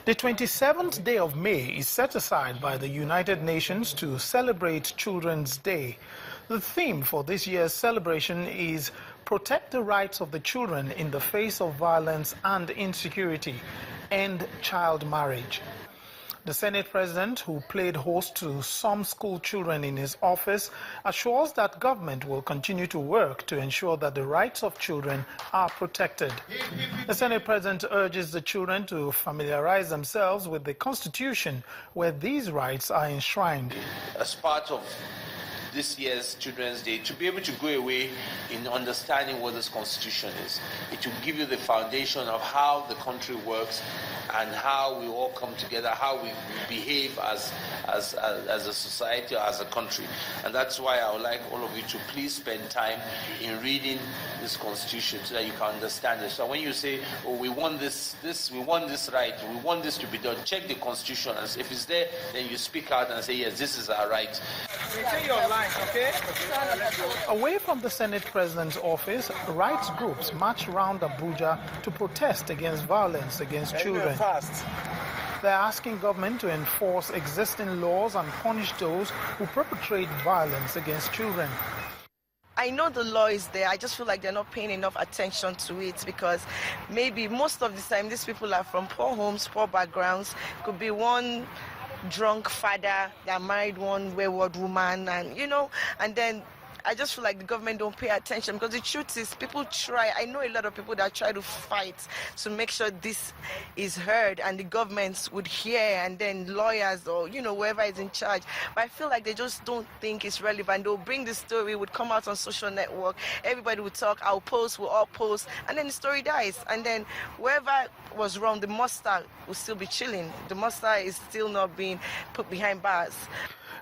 The 27th day of May is set aside by the United Nations to celebrate Children's Day. The theme for this year's celebration is Protect the Rights of the Children in the Face of Violence and Insecurity, End Child Marriage. The Senate President, who played host to some school children in his office, assures that government will continue to work to ensure that the rights of children are protected. The Senate President urges the children to familiarize themselves with the Constitution, where these rights are enshrined. As part of this year's Children's Day, to be able to go away in understanding what this Constitution is. It will give you the foundation of how the country works and how we all come together, how we behave as a society or as a country. And that's why I would like all of you to please spend time in reading this Constitution so that you can understand it. So when you say, oh, we want this, we want this right, we want this to be done, check the Constitution, and if it's there, then you speak out and say, yes, this is our right. Okay. Away from the Senate President's office, rights groups march around Abuja to protest against violence against children. They're asking government to enforce existing laws and punish those who perpetrate violence against children. I know the law is there. I just feel like they're not paying enough attention to it because maybe most of the time these people are from poor homes, poor backgrounds. Could be one drunk father that married one wayward woman, and then I just feel like the government don't pay attention because the truth is people try. I know a lot of people that try to fight to make sure this is heard and the governments would hear, and then lawyers or whoever is in charge. But I feel like they just don't think it's relevant. They'll bring the story, would come out on social network, everybody would talk, I'll post, we'll all post, and then the story dies. And then whoever was wrong, the monster will still be chilling. The monster is still not being put behind bars.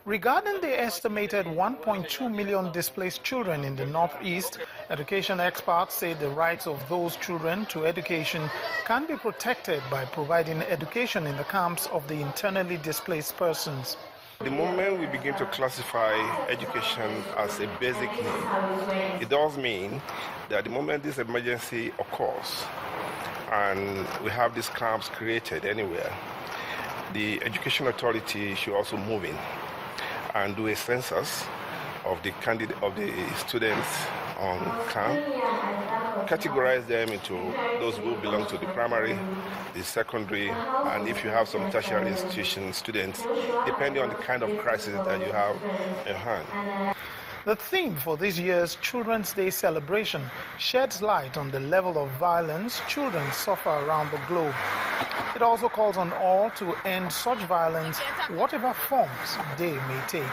Regarding the estimated 1.2 million displaced children in the Northeast, education experts say the rights of those children to education can be protected by providing education in the camps of the internally displaced persons. The moment we begin to classify education as a basic need, it does mean that the moment this emergency occurs and we have these camps created anywhere, the education authority should also move in and do a census of the students on camp, categorize them into those who belong to the primary, the secondary, and if you have some tertiary institution students, depending on the kind of crisis that you have in hand. The theme for this year's Children's Day celebration sheds light on the level of violence children suffer around the globe. It also calls on all to end such violence, whatever forms they may take.